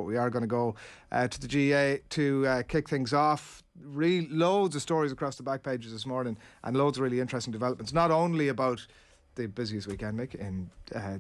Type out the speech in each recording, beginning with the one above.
but we are going to go to the GA to kick things off. Loads of stories across the back pages this morning, and loads of really interesting developments, not only about the busiest weekend, Mick, in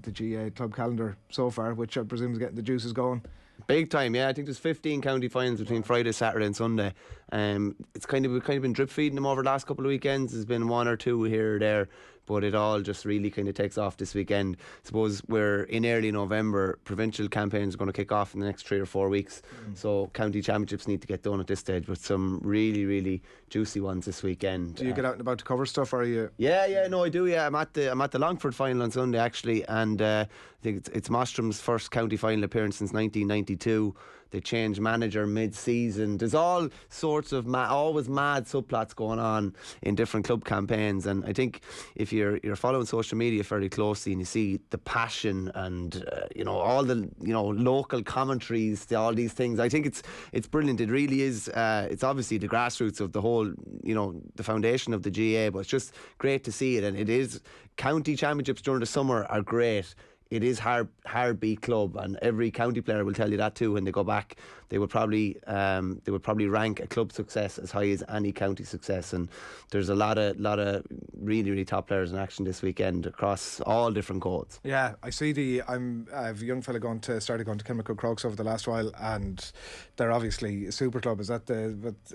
the GA club calendar so far, which I presume is getting the juices going. Big time, yeah. I think there's 15 county finals between Friday, Saturday and Sunday. We've kind of been drip feeding them over the last couple of weekends. There's been one or two here or there, but it all just really kind of takes off this weekend. I suppose we're in early November. Provincial campaigns are going to kick off in the next 3 or 4 weeks. So county championships need to get done at this stage, with some really, really juicy ones this weekend. Do you get out and about to cover stuff, or are you? Yeah, no, I do. Yeah, I'm at the Longford final on Sunday actually, and I think it's Mostrum's first county final appearance since 1992. They changed manager mid-season. There's all sorts of always mad subplots going on in different club campaigns, and I think if you're following social media fairly closely and you see the passion and all the local commentaries, all these things, I think it's brilliant. It really is. It's obviously the grassroots of the whole, the foundation of the GA, but it's just great to see it. And it is, county championships during the summer are great. It is hard beat club, and every county player will tell you that too. When they go back, they would probably rank a club success as high as any county success. And there's a lot of really, really top players in action this weekend across all different codes. Yeah, I see I have a young fella started going to Kilmacud Crokes over the last while, and they're obviously a super club. Is that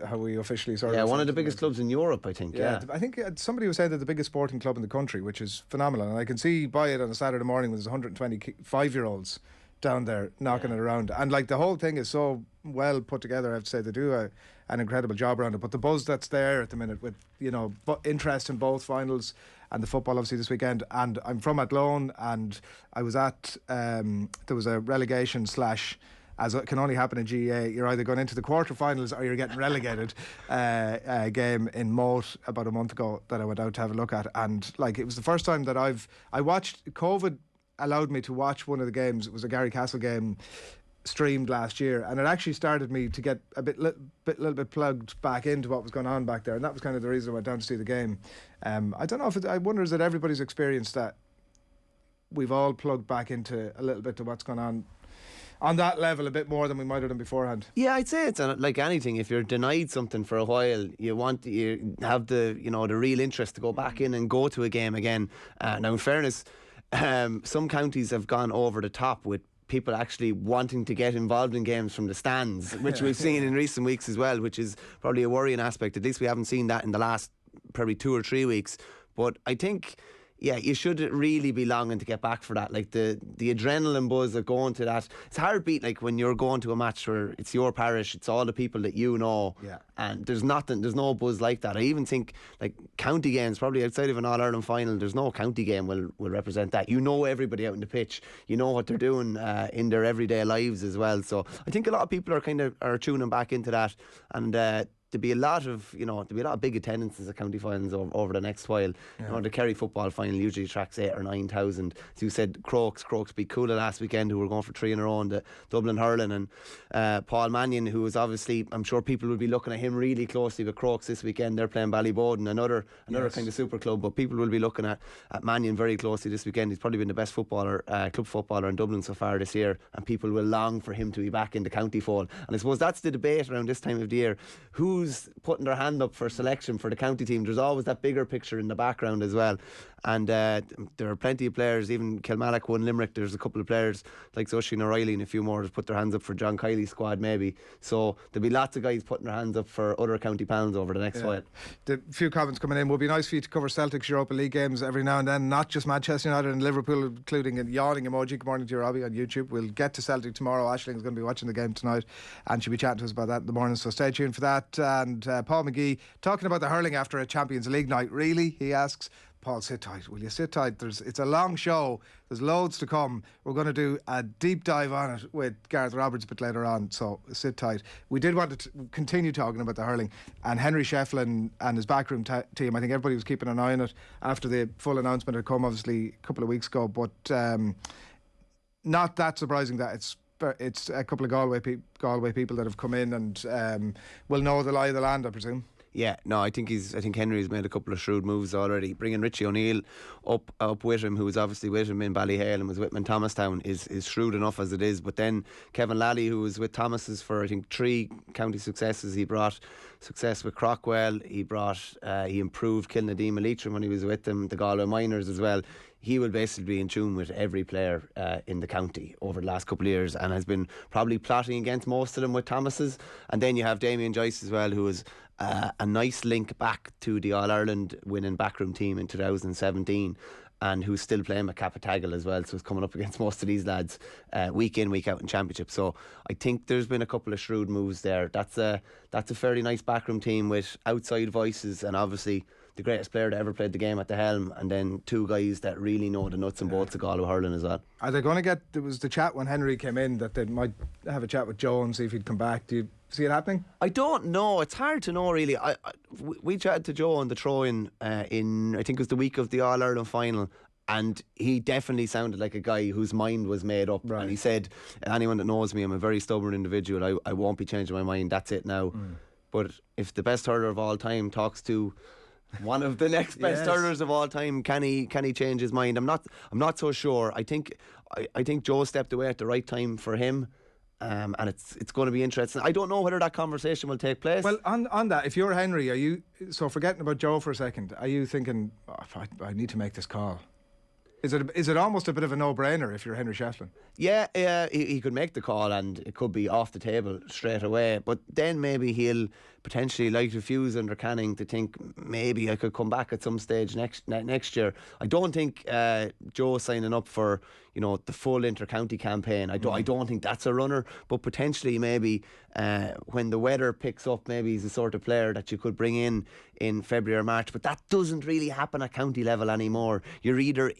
how we officially sort of? Yeah, one of the biggest clubs in Europe, I think. Yeah, I think somebody was saying they're the biggest sporting club in the country, which is phenomenal. And I can see by it on a Saturday morning when there's 125-year-olds down there knocking it around, and like the whole thing is so well put together. I have to say they do an incredible job around it. But the buzz that's there at the minute, with interest in both finals and the football obviously this weekend. And I'm from Athlone, and I was at there was a relegation / as it can only happen in GA, you're either going into the quarterfinals or you're getting relegated. A game in Moat about a month ago that I went out to have a look at, and like it was the first time that I watched. COVID allowed me to watch one of the games. It was a Garry Castle game streamed last year, and it actually started me to get a little bit plugged back into what was going on back there, and that was kind of the reason I went down to see the game. I don't know if I wonder, is it everybody's experience that we've all plugged back into a little bit to what's going on that level a bit more than we might have done beforehand. Yeah, I'd say it's like anything. If you're denied something for a while, you have the the real interest to go back in and go to a game again. Now, in fairness, some counties have gone over the top with people actually wanting to get involved in games from the stands, which we've seen in recent weeks as well, which is probably a worrying aspect. At least we haven't seen that in the last probably 2 or 3 weeks. But I think, yeah, you should really be longing to get back for that. Like the adrenaline buzz of going to that. It's hard beat, like when you're going to a match where it's your parish, it's all the people that you know. Yeah. And there's no buzz like that. I even think like county games, probably outside of an All-Ireland final, there's no county game will represent that. You know everybody out in the pitch. You know what they're doing in their everyday lives as well. So I think a lot of people are tuning back into that, and there'll be a lot of big attendances at county finals over the next while. Yeah. The Kerry football final usually attracts 8,000 or 9,000. As you said, Crokes beat Coola last weekend, who were going for 3 in a row in the Dublin Hurling, and Paul Mannion, who is obviously, I'm sure people will be looking at him really closely with Crokes this weekend. They're playing Ballyboden, another kind of super club, but people will be looking at Mannion very closely this weekend. He's probably been the best club footballer in Dublin so far this year, and people will long for him to be back in the county fold. And I suppose that's the debate around this time of the year. Who's putting their hand up for selection for the county team? There's always that bigger picture in the background as well, and there are plenty of players. Even Kilmallock won Limerick. There's a couple of players like Oisin O'Reilly and a few more has put their hands up for John Kiley's squad maybe. So there'll be lots of guys putting their hands up for other county panels over the next while. The few comments coming in, would be nice for you to cover Celtic's Europa League games every now and then, not just Manchester United and Liverpool, including a yawning emoji. Good morning to your Robbie on YouTube. We'll get to Celtic tomorrow. Ashling's going to be watching the game tonight, and she'll be chatting to us about that in the morning, so stay tuned for that. And Paul McGee talking about the hurling after a Champions League night. Really, he asks. Paul, sit tight. Will you sit tight? It's a long show. There's loads to come. We're going to do a deep dive on it with Gareth Roberts a bit later on, so sit tight. We did want to continue talking about the hurling, and Henry Shefflin and his backroom team. I think everybody was keeping an eye on it after the full announcement had come, obviously, a couple of weeks ago, but not that surprising that it's a couple of Galway people that have come in and will know the lie of the land, I presume. Yeah, no, I think Henry's made a couple of shrewd moves already. Bringing Richie O'Neill up with him, who was obviously with him in Ballyhale and was with him in Thomastown, is shrewd enough as it is. But then Kevin Lally, who was with Thomas's for I think 3 county successes, he brought success with Crockwell. He improved Kilnadeem Leitrim when he was with them, the Galway Miners as well. He will basically be in tune with every player in the county over the last couple of years, and has been probably plotting against most of them with Thomas's. And then you have Damien Joyce as well, who was a nice link back to the All-Ireland winning backroom team in 2017, and who's still playing with Capitagal as well, so he's coming up against most of these lads week in, week out in championship. So I think there's been a couple of shrewd moves there. That's a fairly nice backroom team with outside voices, and obviously the greatest player that ever played the game at the helm, and then 2 guys that really know the nuts and bolts of Galway hurling as well. Are they going to get, there was the chat when Henry came in that they might have a chat with Joe and see if he'd come back. Do you see it happening? I don't know. It's hard to know really. We chatted to Joe on the throw-in in I think it was the week of the All-Ireland final, and he definitely sounded like a guy whose mind was made up. Right. And he said, anyone that knows me, I'm a very stubborn individual. I won't be changing my mind. That's it now. But if the best hurler of all time talks to one of the next best hurlers of all time, can he change his mind? I'm not so sure. I think Joe stepped away at the right time for him. And it's going to be interesting. I don't know whether that conversation will take place. Well, on that, if you're Henry, are you, so forgetting about Joe for a second, are you thinking, I need to make this call? Is it almost a bit of a no-brainer if you're Henry Shefflin? Yeah, he could make the call and it could be off the table straight away. But then maybe he'll potentially light a fuse under Canning to think maybe I could come back at some stage next year. I don't think Joe signing up for the full inter-county campaign. I don't think that's a runner. But potentially maybe when the weather picks up, maybe he's the sort of player that you could bring in February or March. But that doesn't really happen at county level anymore. You're either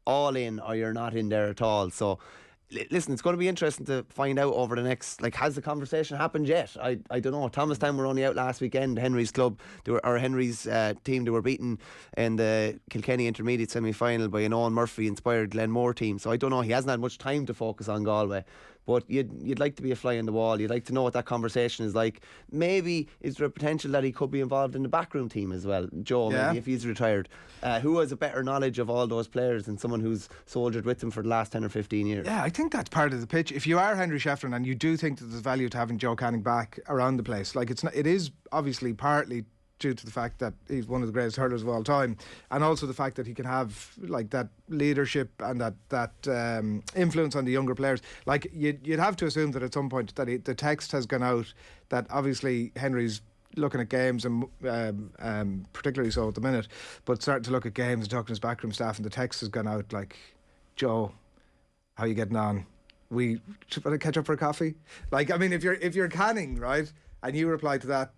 all in or you're not in there at all. So listen, it's going to be interesting to find out over the next, has the conversation happened yet? I don't know. Thomastown were only out last weekend. Henry's club, Henry's team, they were beaten in the Kilkenny Intermediate semi-final by an Owen Murphy inspired Glenmore team. So I don't know, he hasn't had much time to focus on Galway. But you'd like to be a fly on the wall. You'd like to know what that conversation is like. Maybe is there a potential that he could be involved in the backroom team as well, Joe, maybe if he's retired. Who has a better knowledge of all those players than someone who's soldiered with them for the last 10 or 15 years? Yeah, I think that's part of the pitch. If you are Henry Shefflin and you do think that there's value to having Joe Canning back around the place, it is obviously partly due to the fact that he's one of the greatest hurlers of all time, and also the fact that he can have that leadership and that influence on the younger players. You'd have to assume that at some point that the text has gone out that obviously Henry's looking at games and particularly so at the minute, but starting to look at games and talking to his backroom staff, and the text has gone out like, Joe, how are you getting on? We should catch up for a coffee. If you're Canning, right, and you reply to that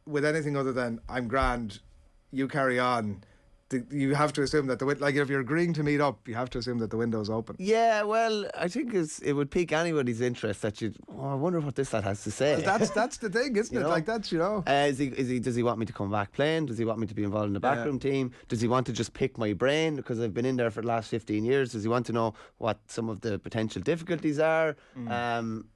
with anything other than I'm grand, you carry on, you have to assume that if you're agreeing to meet up, you have to assume that the window's open. Yeah, well, I think it would pique anybody's interest that I wonder what this lad has to say. Well, that's the thing, isn't it? Does he want me to come back playing? Does he want me to be involved in the backroom team? Does he want to just pick my brain because I've been in there for the last 15 years? Does he want to know what some of the potential difficulties are?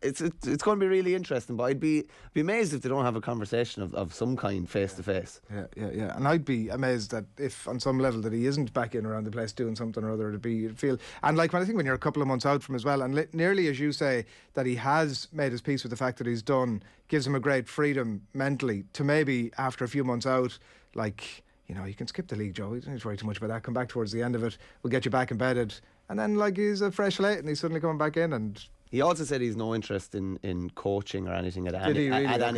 It's going to be really interesting, but I'd be amazed if they don't have a conversation of some kind face to face. Yeah. And I'd be amazed that if on some level that he isn't back in around the place doing something or other, you'd feel, and when you're a couple of months out from as well, and nearly as you say that he has made his peace with the fact that he's done, gives him a great freedom mentally to maybe after a few months out, you can skip the league, Joe, you don't need to worry too much about that, come back towards the end of it, we'll get you back embedded, and then he's a fresh slate and he's suddenly coming back in. And he also said he's no interest in coaching or anything at any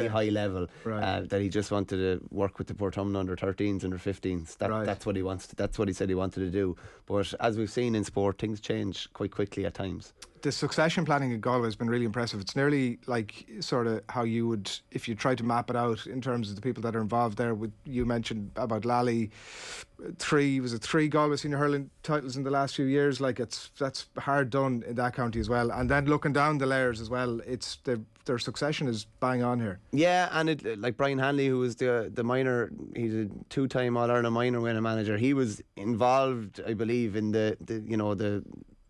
high level. Right. That he just wanted to work with the Portumna under 13s, under 15s. That's what he wants. That's what he said he wanted to do. But as we've seen in sport, things change quite quickly at times. The succession planning at Galway has been really impressive. It's nearly like sort of how you would, if you try to map it out in terms of the people that are involved there. You mentioned about Lally, three Galway senior hurling titles in the last few years. That's hard done in that county as well. And then looking down the layers as well, it's their succession is bang on here. Yeah, and Brian Hanley, who was the minor, he's a 2-time All-Ireland minor winning manager. He was involved, I believe, in the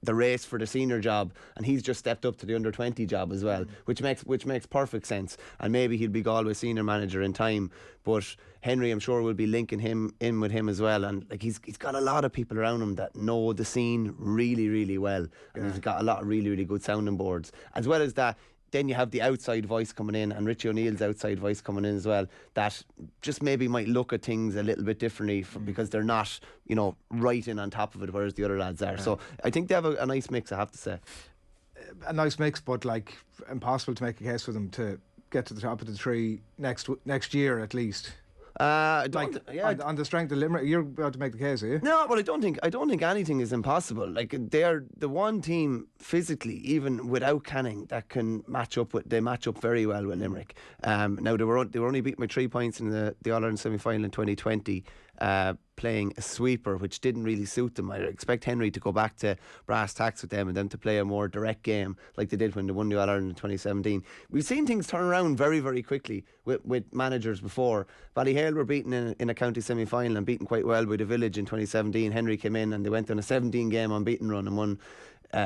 the race for the senior job, and he's just stepped up to the under 20 job as well, which makes perfect sense. And maybe he'll be Galway senior manager in time. But Henry, I'm sure, will be linking him in with him as well. And like he's got a lot of people around him that know the scene really, really well, and he's got a lot of really, really good sounding boards. As well as that, then you have the outside voice coming in, and Richie O'Neill's outside voice coming in as well, that just maybe might look at things a little bit differently because they're not, right in on top of it, whereas the other lads are. So I think they have a nice mix, I have to say. A nice mix, but like impossible to make a case for them to get to the top of the tree next year at least. On the strength of Limerick, you're about to make the case, are you? No, but I don't think anything is impossible. Like, they're the one team physically, even without Canning, that can match up very well with Limerick. Now they were only beaten by 3 points in the All-Ireland semi-final in 2020. Playing a sweeper, which didn't really suit them. I expect Henry to go back to brass tacks with them and them to play a more direct game like they did when they won the All-Ireland in 2017. We've seen things turn around very, very quickly with managers before. Ballyhale were beaten in a county semi-final and beaten quite well by the Village in 2017. Henry came in and they went on a 17-game unbeaten run and won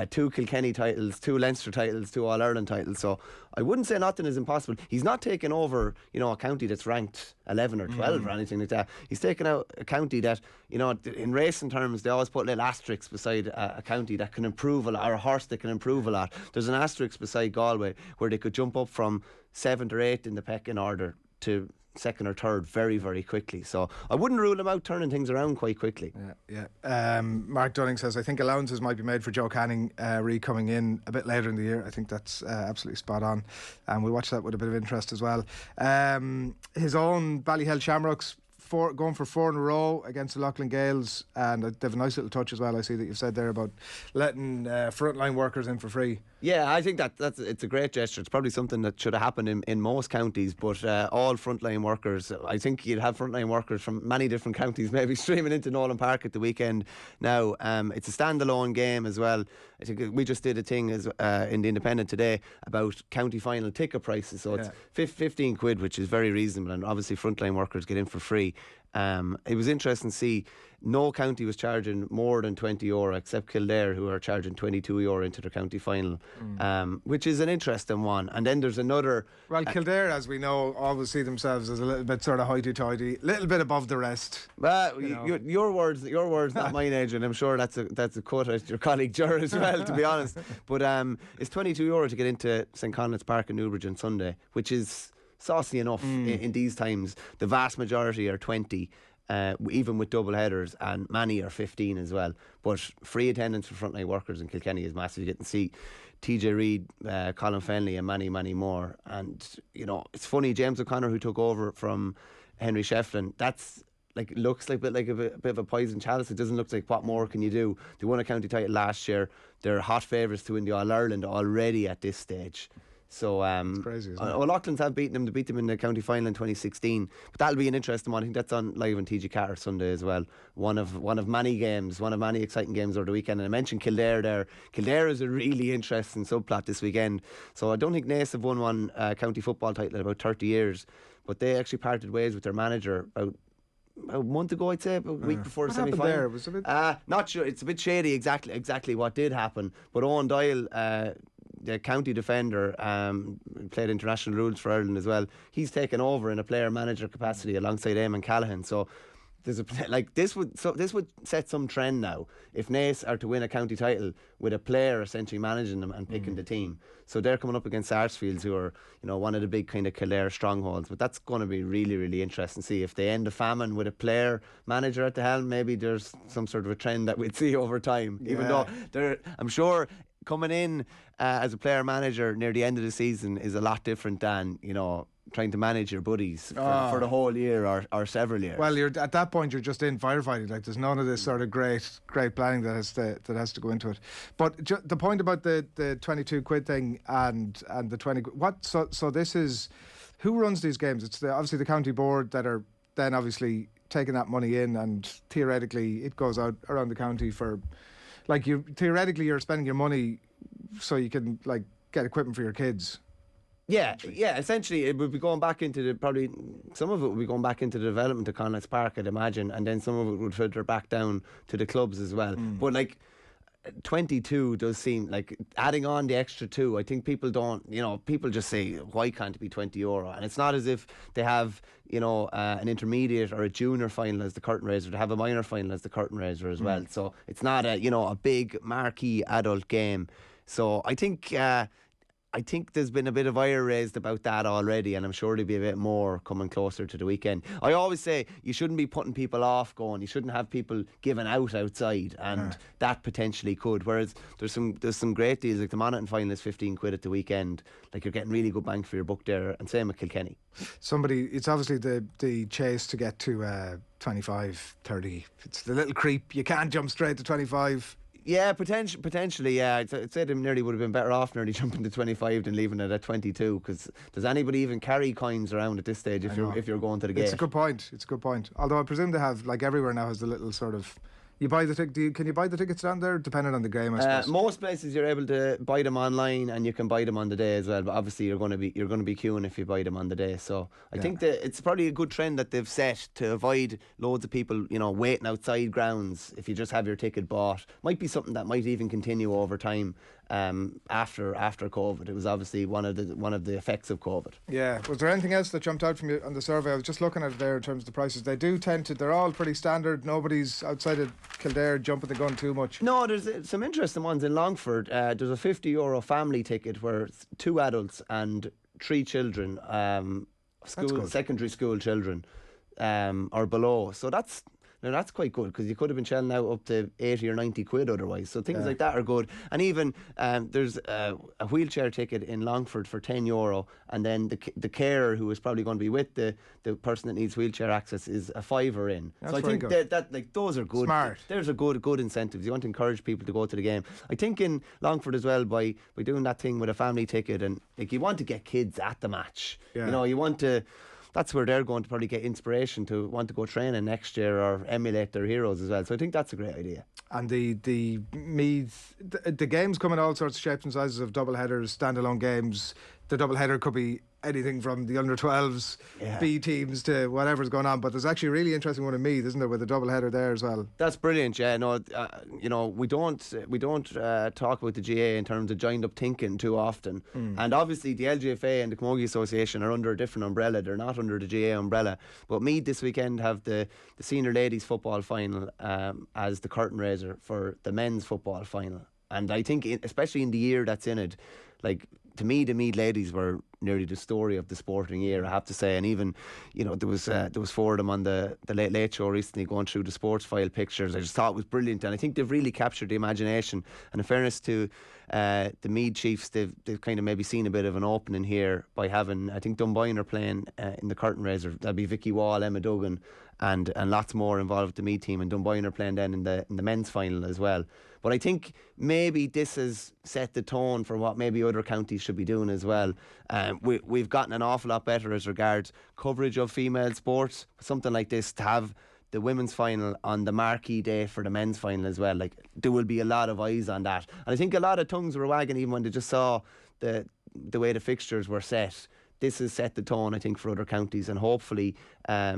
2 Kilkenny titles, 2 Leinster titles, 2 All-Ireland titles. So I wouldn't say nothing is impossible. He's not taking over, a county that's ranked 11 or 12 or anything like that. He's taking out a county that, in racing terms, they always put little asterisks beside a county that can improve a lot, or a horse that can improve a lot. There's an asterisk beside Galway where they could jump up from 7th or 8th in the pecking order to 2nd or 3rd very, very quickly. So I wouldn't rule him out turning things around quite quickly. Mark Dunning says, I think allowances might be made for Joe Canning coming in a bit later in the year. I think that's absolutely spot on, and we'll watch that with a bit of interest as well. His own Ballyhale Shamrocks going for 4 in a row against the Loughlin Gales, and they have a nice little touch as well. I see that you've said there about letting frontline workers in for free. Yeah, I think it's a great gesture. It's probably something that should have happened in most counties, but all frontline workers, I think you'd have frontline workers from many different counties maybe streaming into Nolan Park at the weekend. Now, it's a standalone game as well. I think we just did a thing in the Independent today about county final ticket prices, so it's 15 quid, which is very reasonable, and obviously frontline workers get in for free. It was interesting to see no county was charging more than €20 except Kildare, who are charging €22 into their county final, which is an interesting one. And then there's another. Well, Kildare, as we know, always see themselves as a little bit sort of hoity-toity, a little bit above the rest. Your words, not mine, Adrian. I'm sure that's a quote at your colleague Ger as well, to be honest. But it's €22 to get into St Conleth's Park in Newbridge on Sunday, which is saucy enough in these times. The vast majority are 20, even with double headers, and many are 15 as well. But free attendance for frontline workers in Kilkenny is massive. You get to see TJ Reid, Colin Fennelly, and many more. And it's funny, James O'Connor, who took over from Henry Shefflin, that's looks like a bit of a poison chalice. It doesn't look like what more can you do. They won a county title last year. They're hot favourites to win the All-Ireland already at this stage. So it's crazy, isn't it? O'Loughlin's have beaten them. They beat them in the county final in 2016. But that'll be an interesting one. I think that's on live on TG Carter Sunday as well. One of many games, one of many exciting games over the weekend. And I mentioned Kildare there. Kildare is a really interesting subplot this weekend. So I don't think Naas have won one county football title in about 30 years. But they actually parted ways with their manager about a month ago, I'd say, about a week before the semi-final. There? Was it not sure. It's a bit shady exactly what did happen. But Owen Doyle, the county defender, played international rules for Ireland as well. He's taken over in a player-manager capacity alongside Eamon Callaghan. So there's this would set some trend now if Naas are to win a county title with a player essentially managing them and picking the team. So they're coming up against Sarsfields, who are one of the big kind of Kildare strongholds. But that's going to be really, really interesting to see if they end the famine with a player manager at the helm. Maybe there's some sort of a trend that we'd see over time. Even though I'm sure coming in as a player manager near the end of the season is a lot different than trying to manage your buddies for the whole year or several years. Well, you're at that point, you're just in firefighting. There's none of this sort of great planning that has to go into it. But the point about the 22 quid thing and the 20 what so this is who runs these games? It's obviously the county board that are then obviously taking that money in, and theoretically it goes out around the county for you're spending your money so you can get equipment for your kids. Yeah. Essentially, it would be going back into some of it would be going back into the development of Conleth's Park, I'd imagine, and then some of it would filter back down to the clubs as well. But 22 does seem like adding on the extra 2. I think people don't, people just say, why can't it be €20? And it's not as if they have, an intermediate or a junior final as the curtain raiser. They have a minor final as the curtain raiser as well. So it's not a big marquee adult game. So I think there's been a bit of ire raised about that already, and I'm sure there'll be a bit more coming closer to the weekend. I always say you shouldn't be putting people off going. You shouldn't have people giving out outside, and that potentially could. Whereas there's some great deals, like the Monaghan final is £15 at the weekend. Like, you're getting really good bang for your buck there, and same with Kilkenny. It's obviously the chase to get to 25, 30. It's the little creep. You can't jump straight to 25. Yeah, potentially, yeah. I'd say they nearly would have been better off nearly jumping to 25 than leaving it at 22, because does anybody even carry coins around at this stage if you're going to the gate? It's a good point. Although I presume they have, like everywhere now, has the little sort of... You buy the can you buy the tickets down there, depending on the game, I suppose? Most places you're able to buy them online, and you can buy them on the day as well. But obviously you're going to be queuing if you buy them on the day. So I think that it's probably a good trend that they've set to avoid loads of people, waiting outside grounds if you just have your ticket bought. Might be something that might even continue over time. After COVID, it was obviously one of the effects of COVID. Yeah. Was there anything else that jumped out from you on the survey? I was just looking at it there in terms of the prices. They do tend to. They're all pretty standard. Nobody's outside of Kildare jumping the gun too much. No, there's some interesting ones in Longford. There's a €50 family ticket where it's 2 adults and 3 children, secondary school children, or below. So that's quite good, because you could have been shelling out up to 80 or 90 quid otherwise. So things like that are good. And even there's a wheelchair ticket in Longford for €10, and then the carer who is probably going to be with the person that needs wheelchair access is a £5 in. That's so I think that like those are good. Smart. There's a good incentives. You want to encourage people to go to the game. I think in Longford as well, by doing that thing with a family ticket, and like, you want to get kids at the match. Yeah. You want to. That's where they're going to probably get inspiration to want to go training next year or emulate their heroes as well. So I think that's a great idea. And the Meath, the games come in all sorts of shapes and sizes, of double headers, standalone games. The double header could be anything from the under 12s, B teams, to whatever's going on. But there's actually a really interesting one in Meath, isn't there, with a double header there as well? That's brilliant. Yeah, no, we don't talk about the GA in terms of joined up thinking too often. And obviously the LGFA and the Camogie Association are under a different umbrella. They're not under the GA umbrella. But Meath this weekend have the senior ladies football final as the curtain raiser for the men's football final. And I think, especially in the year that's in it, like, to me, the Meath ladies were nearly the story of the sporting year, I have to say. And even, there was 4 of them on the Late Late Show recently going through the sports file pictures. I just thought it was brilliant, and I think they've really captured the imagination. And in fairness to the Meath Chiefs, they've kind of maybe seen a bit of an opening here by having, I think Dunboyne are playing in the curtain raiser. That'll be Vicky Wall, Emma Duggan, and lots more involved with the Meath team. And Dunboyne are playing then in the men's final as well. But I think maybe this has set the tone for what maybe other counties should be doing as well. We've gotten an awful lot better as regards coverage of female sports. Something like this, to have the women's final on the marquee day for the men's final as well, like, there will be a lot of eyes on that. And I think a lot of tongues were wagging even when they just saw the way the fixtures were set. This has set the tone, I think, for other counties, and hopefully a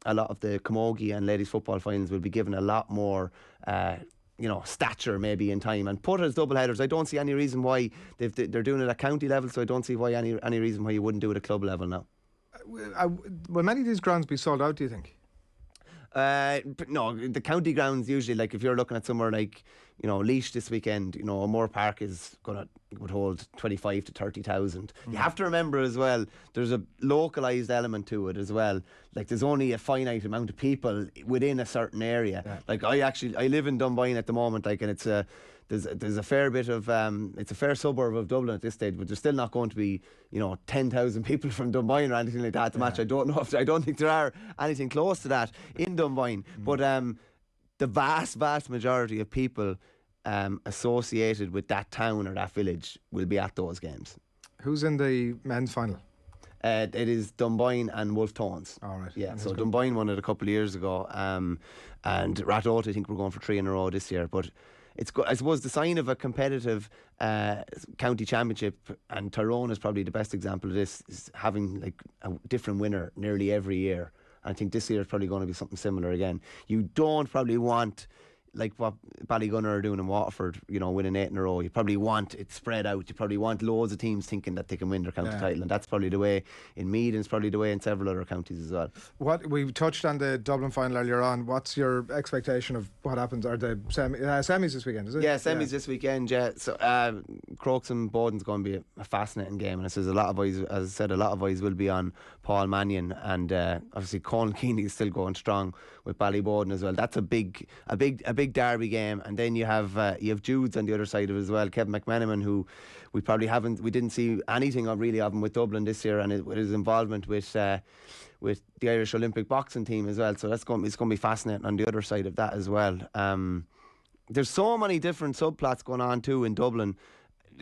lot of the camogie and ladies football finals will be given a lot more stature maybe in time, and put as double headers. I don't see any reason why they're doing it at county level, so I don't see why any reason why you wouldn't do it at club level now. Will many of these grounds be sold out, do you think? No, the county grounds usually, like if you're looking at somewhere like Laois this weekend, Moore Park would hold 25 to 30,000. You have to remember as well, there's a localised element to it as well. Like, there's only a finite amount of people within a certain area. Yeah. Like, I live in Dunboyne at the moment, like, and it's there's a fair bit of it's a fair suburb of Dublin at this stage, but there's still not going to be 10,000 people from Dunboyne or anything like that at the match. I don't think there are anything close to that in Dunboyne. But the vast majority of people associated with that town or that village will be at those games. Who's in the men's final? It is Dunboyne and Wolf Tones. All right. Yeah, so Dunboyne won it a couple of years ago, and Rathode, I think we're going for 3 in a row this year. But it's I suppose the sign of a competitive county championship, and Tyrone is probably the best example of this, is having like a different winner nearly every year. I think this year is probably going to be something similar again. You don't probably want like what Ballygunner are doing in Waterford, winning 8 in a row. You probably want it spread out. You probably want loads of teams thinking that they can win their county title, and that's probably the way in Meath, and it's probably the way in several other counties as well. What we touched on the Dublin final earlier on. What's your expectation of what happens? Are the semis this weekend? Is it? Yeah, semis this weekend. Yeah, so Crokes and Boden's going to be a fascinating game, and there's a lot of eyes. As I said, a lot of eyes will be on Paul Mannion, and obviously Colin Keeney is still going strong with Ballyboden as well. That's a big derby game, and then you have Judes on the other side of it as well. Kevin McMenamin, who we didn't see anything really of him with Dublin this year, and with his involvement with the Irish Olympic boxing team as well. So it's going to be fascinating on the other side of that as well. There's so many different subplots going on too in Dublin.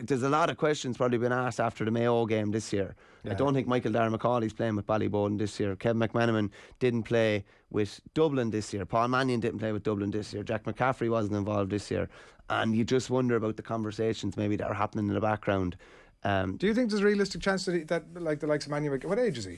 There's a lot of questions probably been asked after the Mayo game this year. I don't think Michael Darragh McCauley's playing with Ballyboden this year. Kevin McMenamin didn't play with Dublin this year. Paul Mannion didn't play with Dublin this year. Jack McCaffrey wasn't involved this year. And you just wonder about the conversations maybe that are happening in the background. Do you think there's a realistic chance that like the likes of Mannion, what age is he?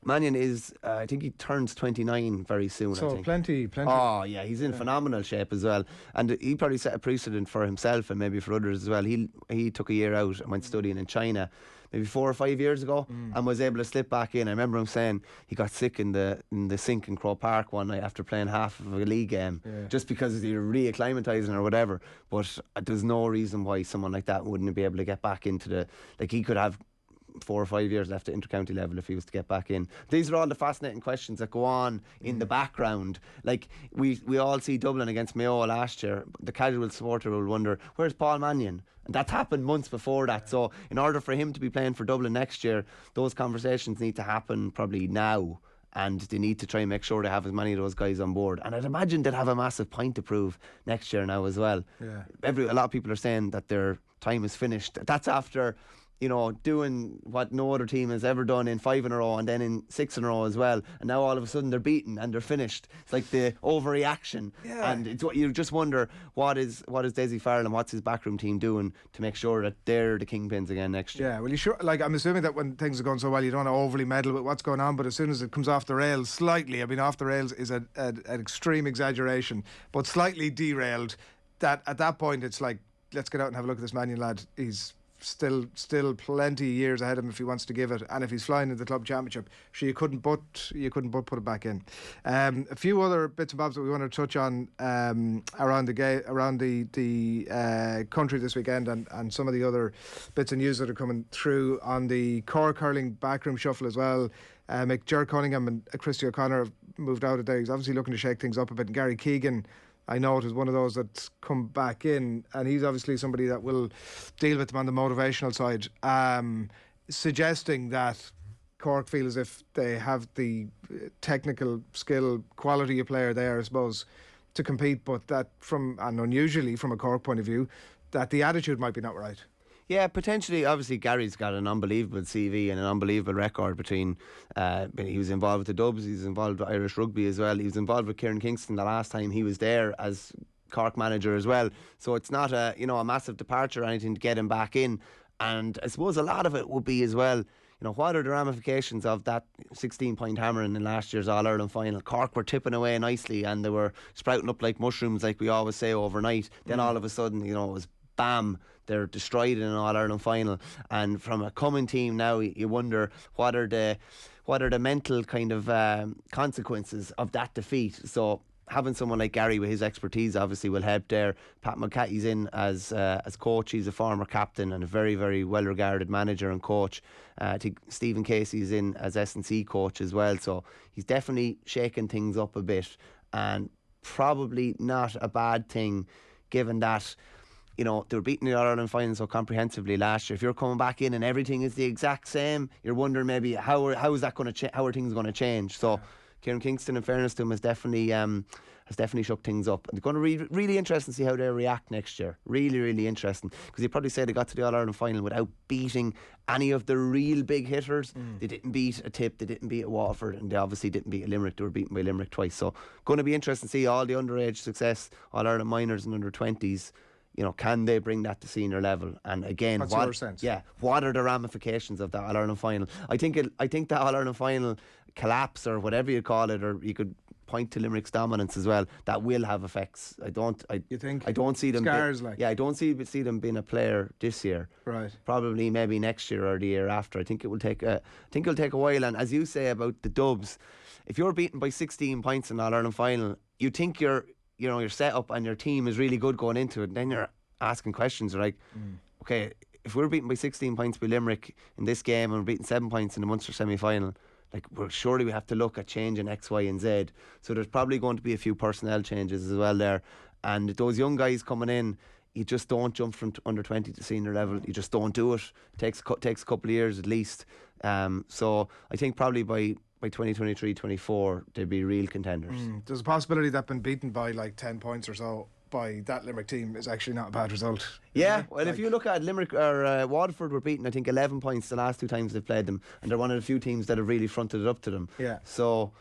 Mannion is, I think he turns 29 very soon. So I think. plenty. Oh yeah, he's in phenomenal shape as well, and he probably set a precedent for himself and maybe for others as well. He took a year out and went studying in China, maybe 4 or 5 years ago, and was able to slip back in. I remember him saying he got sick in the sink in Croke Park one night after playing half of a league game, just because you're reacclimatising or whatever. But there's no reason why someone like that wouldn't be able to get back into he could have 4 or 5 years left at intercounty level if he was to get back in. These are all the fascinating questions that go on in the background. Like we all see Dublin against Mayo last year. The casual supporter will wonder, where's Paul Mannion? And that's happened months before that. So in order for him to be playing for Dublin next year, those conversations need to happen probably now. And they need to try and make sure they have as many of those guys on board. And I'd imagine they'd have a massive point to prove next year now as well. Yeah. A lot of people are saying that their time is finished. That's after doing what no other team has ever done in 5 in a row and then in 6 in a row as well. And now all of a sudden they're beaten and they're finished. It's like the overreaction. Yeah. And it's what you just wonder, what is Desi Farrell and what's his backroom team doing to make sure that they're the kingpins again next year? Yeah, well, I'm assuming that when things are going so well, you don't want to overly meddle with what's going on, but as soon as it comes off the rails slightly, off the rails is an extreme exaggeration, but slightly derailed, that at that point it's like, let's get out and have a look at this Mannion lad. He's still plenty of years ahead of him if he wants to give it, and if he's flying in the club championship, you couldn't but put it back in. A few other bits and bobs that we want to touch on around the country this weekend, and some of the other bits of news that are coming through on the Cork Hurling backroom shuffle as well. Ger Cunningham and Christy O'Connor have moved out of there. He's obviously looking to shake things up a bit, and Gary Keegan, I know it is one of those that's come back in, and he's obviously somebody that will deal with them on the motivational side, suggesting that Cork feel as if they have the technical skill, quality of player there, I suppose, to compete, but that and unusually from a Cork point of view, that the attitude might be not right. Yeah, potentially. Obviously, Gary's got an unbelievable CV and an unbelievable record between. He was involved with the Dubs. He was involved with Irish rugby as well. He was involved with Kieran Kingston the last time he was there as Cork manager as well. So it's not a massive departure or anything to get him back in. And I suppose a lot of it would be as well, what are the ramifications of that 16-point hammering in last year's All-Ireland final? Cork were tipping away nicely and they were sprouting up like mushrooms, like we always say, overnight. Then all of a sudden, it was bam, they're destroyed in an All-Ireland final. And from a coming team now, you wonder what are the mental kind of consequences of that defeat. So having someone like Gary with his expertise obviously will help there. Pat McCarthy's in as coach. He's a former captain and a very, very well-regarded manager and coach. I think Stephen Casey's in as S&C coach as well. So he's definitely shaking things up a bit, and probably not a bad thing given that they were beating the All-Ireland final so comprehensively last year. If you're coming back in and everything is the exact same, you're wondering maybe how is that going to how are things going to change? So Kieran Kingston, in fairness to him, has definitely shook things up. And it's going to be really interesting to see how they react next year. Really, really interesting, because you probably say they got to the All-Ireland final without beating any of the real big hitters. They didn't beat a Tip, they didn't beat a Waterford, and they obviously didn't beat a Limerick. They were beaten by Limerick twice. So going to be interesting to see all the underage success, All-Ireland minors and under-20s. Can they bring that to senior level? And again, what's your sense? Yeah, what are the ramifications of that All-Ireland final? I think that All-Ireland final collapse, or whatever you call it, or you could point to Limerick's dominance as well, that will have effects. You think? I don't see them. Scars, I don't see them being a player this year. Right. Probably maybe next year or the year after. I think it'll take a while. And as you say about the Dubs, if you're beaten by 16 points in All Ireland final, you think your set up and your team is really good going into it. And then you're asking questions like, okay, if we're beaten by 16 points by Limerick in this game and we're beaten 7 points in the Munster semi-final, like, surely we have to look at changing X, Y and Z. So there's probably going to be a few personnel changes as well there. And those young guys coming in, you just don't jump from under 20 to senior level. You just don't do it. It takes a couple of years at least. So I think probably by 2023-24 they'd be real contenders. There's a possibility that been beaten by like 10 points or so by that Limerick team is actually not a bad result. Yeah, well, if you look at Limerick or Waterford were beaten, I think 11 points the last 2 times they've played them, and they're one of the few teams that have really fronted it up to them. Yeah. So,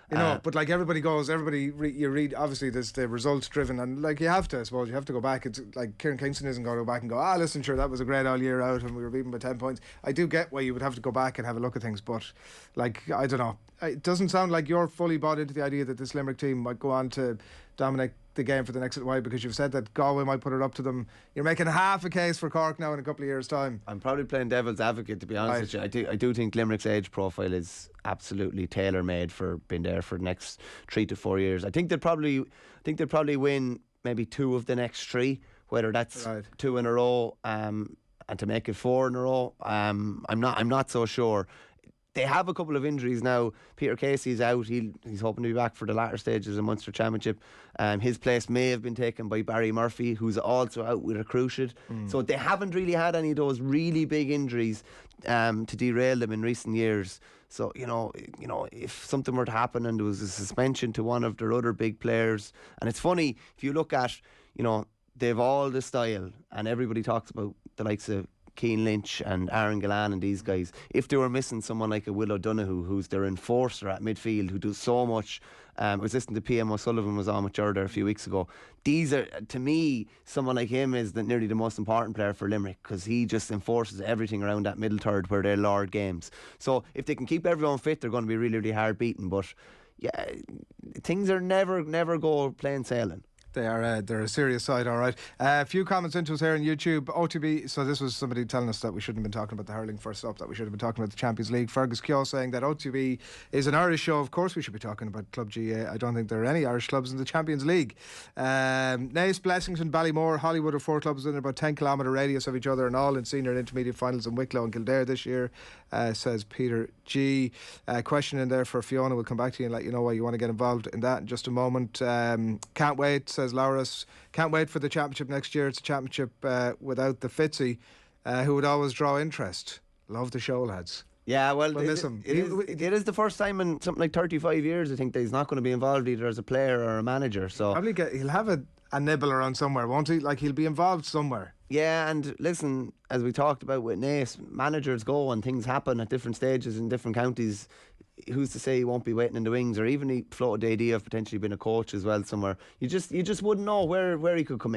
but like you read, obviously there's the results driven, and like you have to, I suppose, you have to go back. It's like Kieran Kingston isn't going to go back and go, listen, sure, that was a great all year out and we were beaten by 10 points. I do get why you would have to go back and have a look at things, but like, I don't know. It doesn't sound like you're fully bought into the idea that this Limerick team might go on to dominate the game for the next little while, because you've said that Galway might put it up to them. You're making half a case for Cork now in a couple of years' time. I'm probably playing devil's advocate, to be honest with you. I do think Limerick's age profile is absolutely tailor-made for being there for the next 3 to 4 years. I think they'll probably win maybe 2 of the next 3, whether that's 2 in a row and to make it 4 in a row. I'm not so sure. They have a couple of injuries now. Peter Casey's out. He's hoping to be back for the latter stages of the Munster Championship. His place may have been taken by Barry Murphy, who's also out with a cruciate. So they haven't really had any of those really big injuries to derail them in recent years. So, you know, if something were to happen and there was a suspension to one of their other big players, and it's funny, if you look at, they've all the style, and everybody talks about the likes of Keane Lynch and Aaron Gillan and these guys. If they were missing someone like a Will O'Donoghue, who's their enforcer at midfield, who does so much. I was listening to PM O'Sullivan was on with Ger there a few weeks ago. These are, to me, someone like him is nearly the most important player for Limerick, because he just enforces everything around that middle third where they lord games. So if they can keep everyone fit, they're going to be really, really hard beaten. But yeah, things are never go plain sailing. They're a serious side, all right. A few comments into us here on YouTube. OTB, so this was somebody telling us that we shouldn't have been talking about the hurling first up, that we should have been talking about the Champions League. Fergus Keogh saying that OTB is an Irish show. Of course we should be talking about Club GA. I don't think there are any Irish clubs in the Champions League. Naas, Blessington, Ballymore, Hollywood are 4 clubs within about 10 kilometre radius of each other, and all in senior and intermediate finals in Wicklow and Kildare this year, says Peter G. Question in there for Fiona. We'll come back to you and let you know why you want to get involved in that in just a moment. Can't wait, says Laura's. Can't wait for the championship next year. It's a championship without the Fitzy, who would always draw interest. Love the show, lads. Yeah, well, We'll miss him. It is the first time in something like 35 years, I think, that he's not going to be involved either as a player or a manager. So he'll have a nibble around somewhere, won't he? Like, he'll be involved somewhere. Yeah, and listen, as we talked about with Naas, managers go and things happen at different stages in different counties. Who's to say he won't be waiting in the wings, or even he floated the idea of potentially being a coach as well somewhere. You just wouldn't know where he could come in.